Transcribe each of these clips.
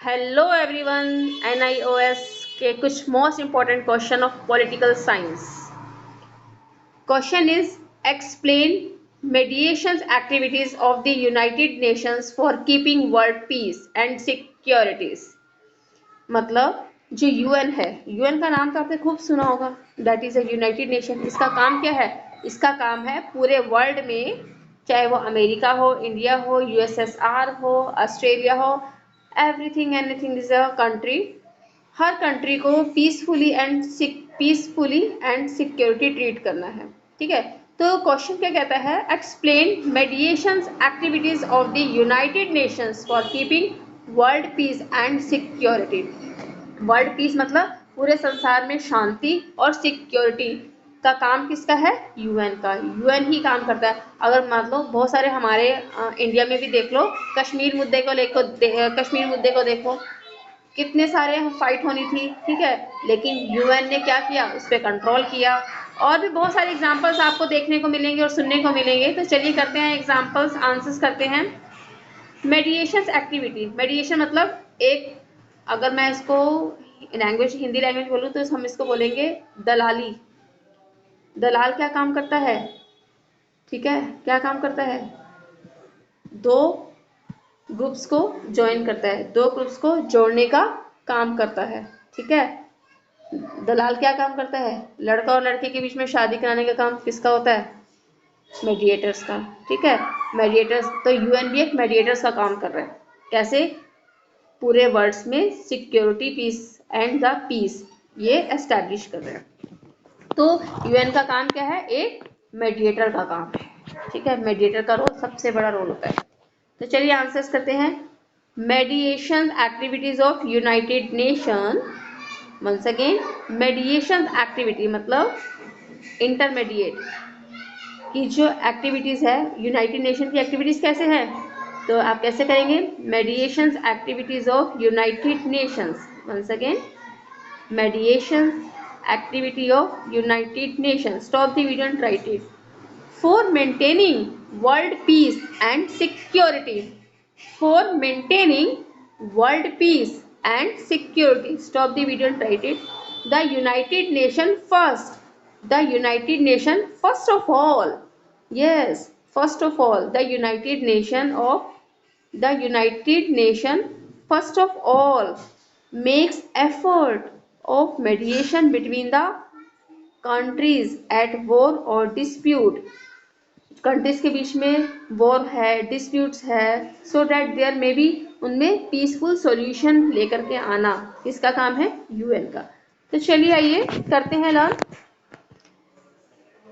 Hello everyone, NIOS के कुछ most important question of political science. Question is explain mediations activities of the United Nations for keeping world peace and securities. मतलब जो UN है, UN का नाम तो आपने खूब सुना होगा, that is a United nation. इसका काम क्या है? इसका काम है पूरे वर्ल्ड में, चाहे वो अमेरिका हो, इंडिया हो, USSR हो, ऑस्ट्रेलिया हो, everything anything is a country, हर कंट्री को पीसफुली एंड सिक्योरिटी ट्रीट करना है। ठीक है, तो क्वेश्चन क्या कहता है? Explain mediations activities of the United Nations for keeping world peace and security. World peace मतलब पूरे संसार में शांति, और सिक्योरिटी का काम किसका है? यूएन का। यूएन ही काम करता है। अगर मान लो बहुत सारे हमारे इंडिया में भी देख लो, कश्मीर मुद्दे को देखो, कितने सारे फाइट होनी थी, ठीक है, लेकिन यूएन ने क्या किया? उस पर कंट्रोल किया। और भी बहुत सारे एग्जांपल्स आपको देखने को मिलेंगे और सुनने को मिलेंगे। तो चलिए करते हैं एग्जांपल्स, आंसर्स करते हैं। मेडिएशन एक्टिविटी, मेडिएशन मतलब एक, अगर मैं इसको लैंग्वेज हिंदी लैंग्वेज बोलूँ तो हम इसको बोलेंगे दलाली। दलाल क्या काम करता है? ठीक है, क्या काम करता है? दो ग्रुप्स को ज्वाइन करता है, दो ग्रुप्स को जोड़ने का काम करता है। ठीक है, दलाल क्या काम करता है? लड़का और लड़के के बीच में शादी कराने का काम किसका होता है? मेडिएटर्स का। ठीक है, मेडिएटर्स, तो यूएन भी एक मेडिएटर्स का काम कर रहा है। कैसे? पूरे वर्ल्ड में security, peace and the peace ये एस्टैब्लिश कर रहे हैं। तो यूएन का काम क्या है? एक मेडिएटर का काम है। ठीक है, मेडिएटर का रोल सबसे बड़ा रोल होता है। तो चलिए आंसर्स करते हैं। Mediation activities of United Nation. Once again, mediation activity मतलब इंटरमीडिएट की जो एक्टिविटीज है, यूनाइटेड नेशन की एक्टिविटीज कैसे है? तो आप कैसे करेंगे? Mediation activities of United Nations. Once again, mediation activity of United Nations. Stop the video and write it. For maintaining world peace and security. For maintaining world peace and security. Stop the video and write it. The United Nation first. The United Nation first of all. Yes, first of all, the United Nation first of all makes effort of mediation between the countries at war or dispute. Countries के बीच में war है, disputes है, so that there may be उनमें peaceful solution लेकर के आना, किसका काम है? यूएन का। तो चलिए आइए करते हैं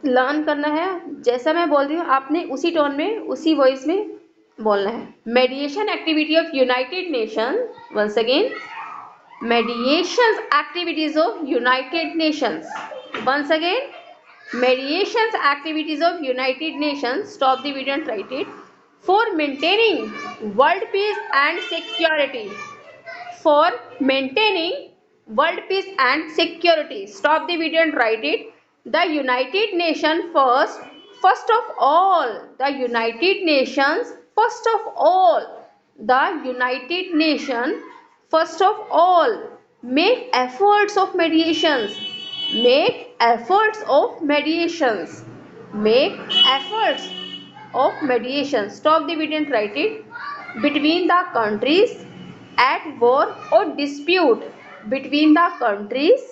लर्न करना है। जैसा मैं बोल रही हूँ आपने उसी टोन में, उसी वॉइस में बोलना है। Mediation activity of United Nation. Once again, mediations activities of United Nations. Once again, mediations activities of United Nations. Stop the video and write it. For maintaining world peace and security. For maintaining world peace and security. Stop the video and write it. The United Nations first of all. The United Nations first of all. The United Nations first of all make efforts of mediations. Make efforts of mediations. Make efforts of mediation. Stop the video and write it. Between the countries at war or dispute. Between the countries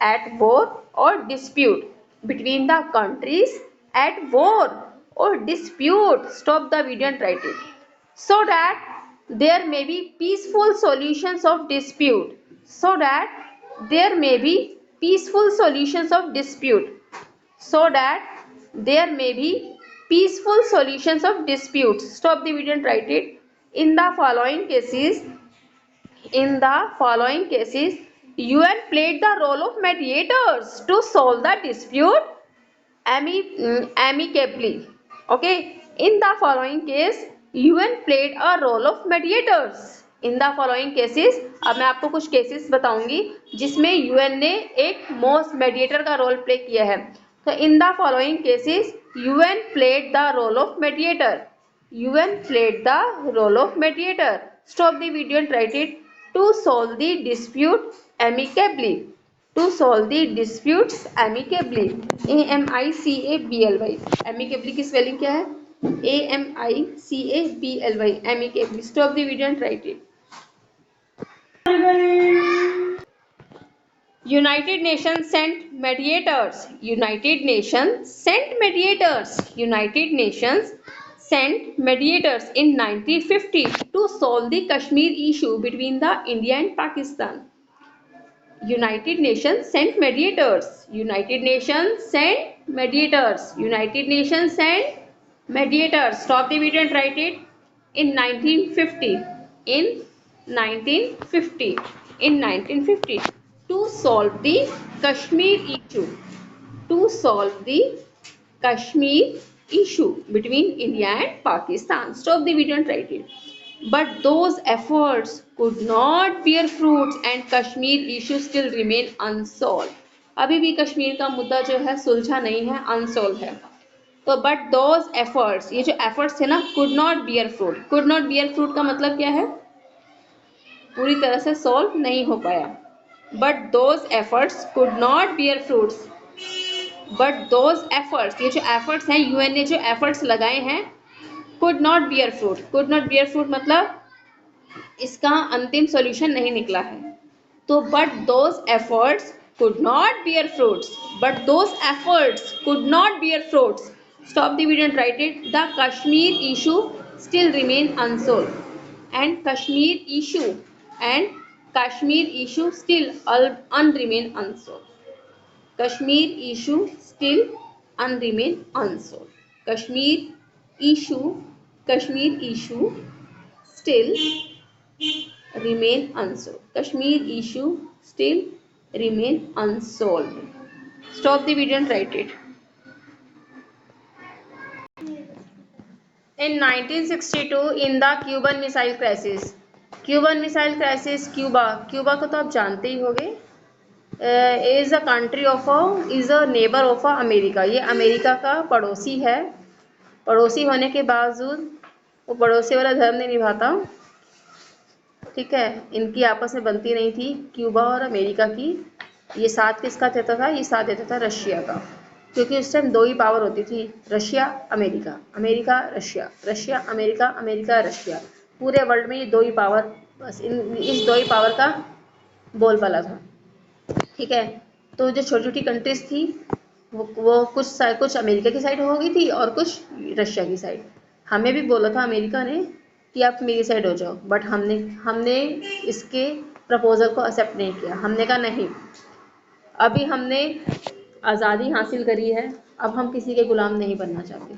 at war or dispute. Between the countries at war or dispute. Stop the video and write it. So that there may be peaceful solutions of dispute. So that there may be peaceful solutions of dispute. So that there may be peaceful solutions of disputes. Stop the video and write it. In the following cases, UN played the role of mediators to solve the dispute amicably. Okay, in the following case, UN played a role of mediators. In the following cases, अब मैं आपको कुछ cases बताऊंगी जिसमें UN ने एक most mediator का role play किया है। तो in the following cases UN played the role of mediator. UN played the role of mediator. Stop the video and write it. to solve the dispute amicably. To solve the disputes amicably. amicably. amicably की spelling क्या है? amicably. amicably. Stop the video and write it. United Nations sent mediators. United Nations sent mediators. United Nations sent mediators in 1950 to solve the Kashmir issue between the India and Pakistan. United Nations sent mediators. United Nations sent mediators. United Nations sent mediators. Stop the video and write it. In 1950. In 1950. In 1950. To solve the Kashmir issue. To solve the Kashmir issue between India and Pakistan. Stop the video and write it. But those efforts could not bear fruits and Kashmir issue still remain unsolved. अभी भी कश्मीर का मुद्दा जो है सुलझा नहीं है, unsolved है. तो बट दोज एफर्ट्स, ये जो एफर्ट्स थे ना, could not bear fruit. Could not bear fruit का मतलब क्या है? पूरी तरह से सॉल्व नहीं हो पाया. But those efforts could not bear fruits. But those efforts, ये जो एफर्ट्स हैं, यूएन ने जो एफर्ट्स लगाए हैं, could not bear fruit. Could not bear fruit मतलब इसका अंतिम सॉल्यूशन नहीं निकला है. तो but those efforts could not bear fruits. But those efforts could not bear fruits. Stop the video and write it. The Kashmir issue still remain unsolved. And Kashmir issue still unremain unsolved. Kashmir issue still unremain unsolved. Kashmir issue still remain unsolved. Kashmir issue still remain unsolved. Stop the video and write it. In 1962, in the Cuban Missile Crisis. Cuban Missile Crisis, Cuba को तो आप जानते ही होंगे. Is a country of is a neighbour of America. ये America का पड़ोसी है. पड़ोसी होने के बावजूद वो पड़ोसी वाला धर्म नहीं निभाता. ठीक है, इनकी आपस में बनती नहीं थी क्यूबा और अमेरिका की. ये साथ किसका देता था? ये साथ देता था रशिया का, क्योंकि उस टाइम दो ही पावर होती थी, Russia America, America Russia, Russia America, America Russia. पूरे वर्ल्ड में ये दो ही पावर, बस इस दो ही पावर का बोलबाला था. ठीक है, तो जो छोटी छोटी कंट्रीज थी वो कुछ अमेरिका की साइड हो गई थी और कुछ रशिया की साइड. हमें भी बोला था अमेरिका ने कि आप मेरी साइड हो जाओ, बट हमने इसके प्रपोजल को एक्सेप्ट नहीं किया. हमने कहा नहीं, अभी हमने आज़ादी हासिल करी है, अब हम किसी के गुलाम नहीं बनना चाहते.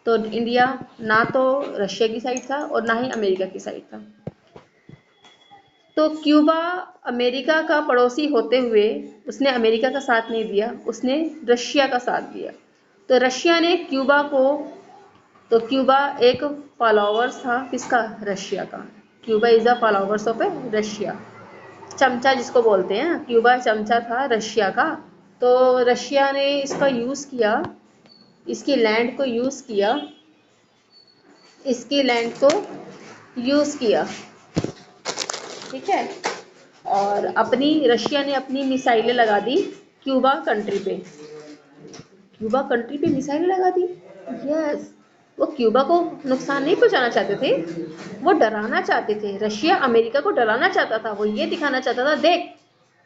तो इंडिया ना तो रशिया की साइड था और ना ही अमेरिका की साइड था. तो क्यूबा अमेरिका का पड़ोसी होते हुए उसने अमेरिका का साथ नहीं दिया, उसने रशिया का साथ दिया. तो रशिया ने क्यूबा को, तो क्यूबा एक फॉलोवर्स था किसका? रशिया का. Cuba is a followers of Russia. चमचा जिसको बोलते हैं, क्यूबा चमचा था रशिया का. तो रशिया ने इसका यूज़ किया, इसकी लैंड को यूज़ किया, इसकी लैंड को यूज़ किया. ठीक है, और रशिया ने अपनी मिसाइलें लगा दी क्यूबा कंट्री पे. क्यूबा कंट्री पे मिसाइलें लगा दी. यस, वो क्यूबा को नुकसान नहीं पहुंचाना चाहते थे, वो डराना चाहते थे. रशिया अमेरिका को डराना चाहता था. वो ये दिखाना चाहता था, देख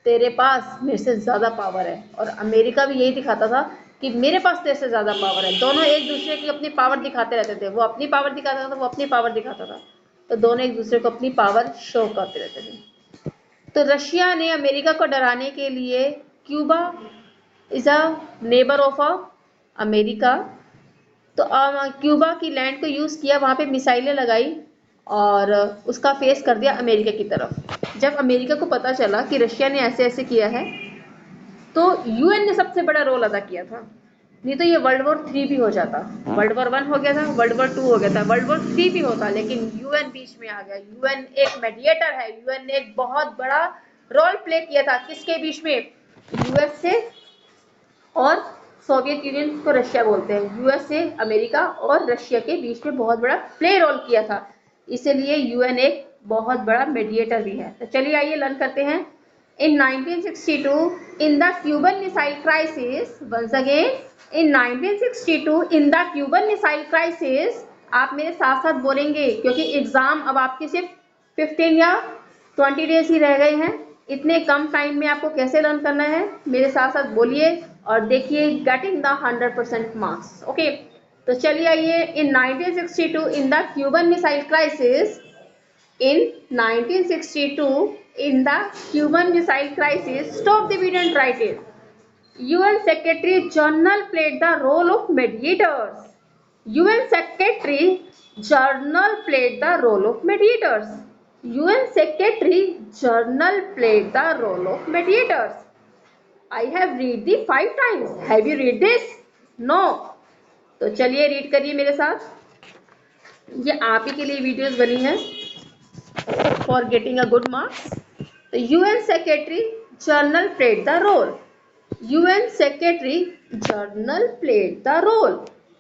तेरे पास मेरे से ज़्यादा पावर है. और अमेरिका भी यही दिखाता था कि मेरे पास तेरे से ज़्यादा पावर है. दोनों एक दूसरे की अपनी पावर दिखाते रहते थे. वो अपनी पावर दिखाता था, वो अपनी पावर दिखाता था. तो दोनों एक दूसरे को अपनी पावर शो करते रहते थे. तो रशिया ने अमेरिका को डराने के लिए, Cuba is a neighbour of America, तो क्यूबा की लैंड को यूज़ किया, वहाँ पे मिसाइलें लगाई और उसका फेस कर दिया अमेरिका की तरफ. जब अमेरिका को पता चला कि रशिया ने ऐसे ऐसे किया है, तो यूएन ने सबसे बड़ा रोल अदा किया था. नहीं तो ये वर्ल्ड वॉर 3 भी हो जाता. वर्ल्ड वॉर 1 हो गया था, वर्ल्ड वॉर 2 हो गया था, वर्ल्ड वॉर 3 भी होता, लेकिन यूएन बीच में आ गया. यूएन एक मेडिएटर है. यूएन ने एक बहुत बड़ा रोल प्ले किया था. किसके बीच में? यूएसए और सोवियत यूनियन को रशिया बोलते हैं. यूएसए, अमेरिका और रशिया के बीच में बहुत बड़ा प्ले रोल किया था. इसीलिए यूएन एक बहुत बड़ा मेडिएटर भी है। तो चलिए आइए लर्न करते हैं। In 1962 in the Cuban missile crisis, once again in 1962 in the Cuban missile crisis, आप मेरे साथ साथ बोलेंगे क्योंकि एग्जाम अब आपके सिर्फ 15 या 20 डेज ही रह गए हैं। इतने कम टाइम में आपको कैसे लर्न करना है, मेरे साथ साथ बोलिए और देखिए गेटिंग द 100% मार्क्स। ओके, तो चलिए आइए। इन 1962 in the Cuban missile crisis, in 1962 in the Cuban Missile Crisis, stop the video and write it. UN Secretary General played the role of mediators. UN Secretary General played the role of mediators. UN Secretary General played the role of mediators. I have read the 5 times. Have you read this? No. तो चलिए read करिए मेरे साथ। ये आप ही के लिए videos बनी है for getting a good marks. The UN Secretary General played the role. UN Secretary General played the role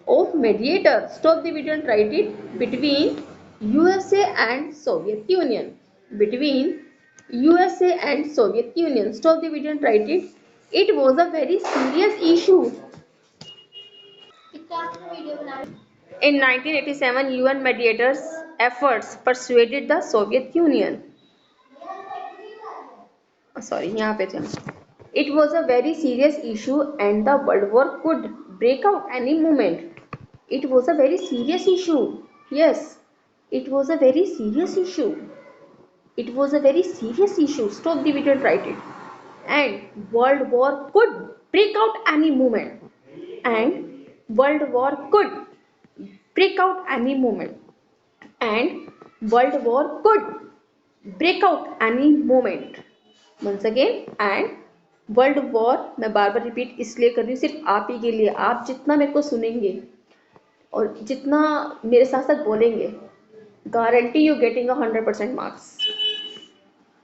of mediator. Stop the video and write it. Between USA and Soviet Union. Between USA and Soviet Union. Stop the video and write it. It was a very serious issue. In 1987, UN mediators' efforts persuaded the Soviet Union. Sorry, यहाँ पे थे। It was a very serious issue and the World War could break out any moment. It was a very serious issue. Yes, it was a very serious issue. It was a very serious issue. Stop the video and write it. And World War could break out any moment. And World War could break out any moment. And World War could break out any moment. Once again, and world war, मैं बार बार repeat इसलिए कर रही हूँ सिर्फ आप ही के लिए। आप जितना मेरे को सुनेंगे और जितना मेरे साथ साथ बोलेंगे, guarantee you getting 100% marks.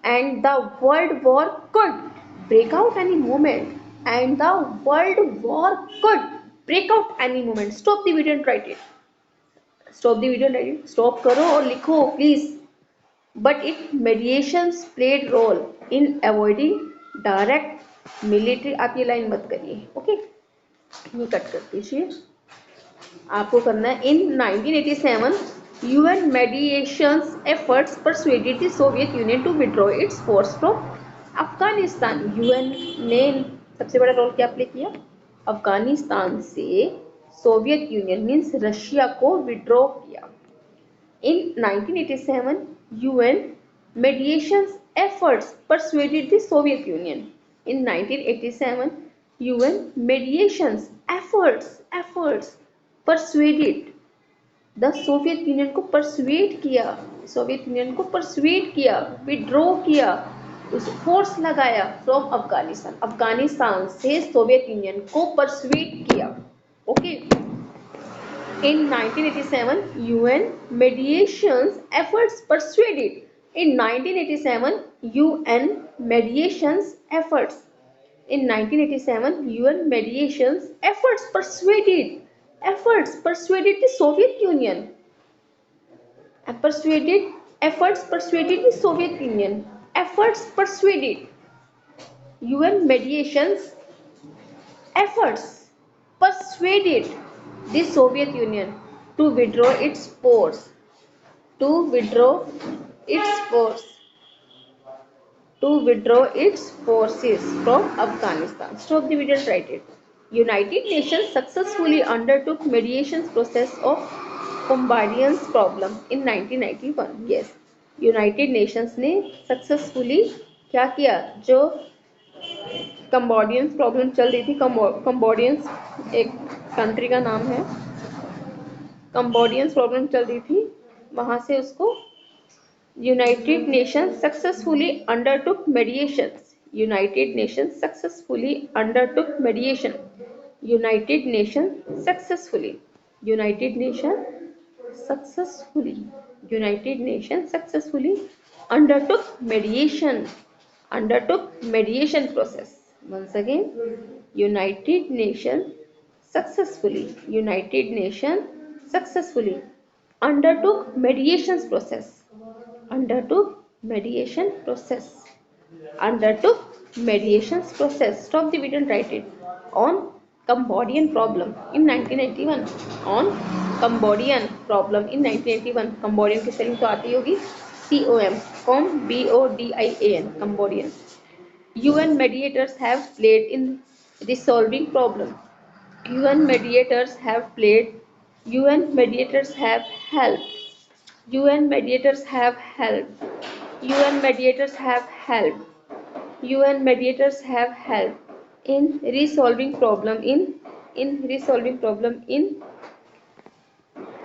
And the world war could break out any moment, and the world war could break out any moment. Stop the video and write it. Stop the video and write it. Stop करो और लिखो please. But its mediations played role in avoiding direct military। आप ये line मत करिए, okay, ये cut कर दीजिए। आपको करना है इन 1987 UN mediations efforts persuaded the Soviet Union to withdraw its force from Afghanistan. UN ने सबसे बड़ा रोल क्या प्ले किया? अफगानिस्तान से सोवियत यूनियन मीन्स रशिया को विड्रॉ किया। In 1987, UN mediations efforts persuaded the Soviet Union. In 1987, UN mediations efforts persuaded the Soviet Union को persuade किया, सोवियत यूनियन को persuade किया, withdraw किया, उस फोर्स लगाया from अफगानिस्तान, अफगानिस्तान से सोवियत यूनियन को persuade किया। Okay, In 1987, UN mediations efforts persuaded. In 1987, UN mediations efforts. In 1987, UN mediations efforts persuaded the Soviet Union. Efforts persuaded the Soviet Union. Efforts persuaded. UN mediations efforts persuaded the Soviet Union to withdraw its forces from Afghanistan. Stop the video and write it. United Nations successfully undertook mediation process of Cambodian problem in 1991. Yes, United Nations ने successfully क्या किया? जो कंबोडियंस problem चल रही थी, कंबोडियंस एक country का नाम है, कंबोडियंस प्रॉब्लम चल रही थी, वहाँ से उसको United nation successfully undertook मेडिएशन। United nation successfully undertook मेडिएशन। United nation successfully undertook mediation process. Once again, United Nations successfully undertook mediation process undertook mediation process. Undertook mediations process. Stop the video and write it. On Cambodian problem in 1991. On Cambodian problem in 1981. Cambodian की spelling तो आती होगी COM Cambodian. UN mediators have played in resolving problem. UN mediators have played. UN mediators have helped. UN mediators have helped. UN mediators have helped. UN mediators have helped in resolving problem in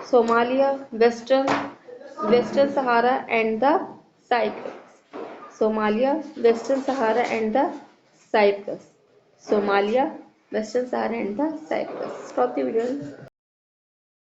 Somalia, Western Sahara and the Cyprus. Somalia, Western Sahara and the Cyprus. Somalia, Western Sahara and the Cyprus. Stop the video.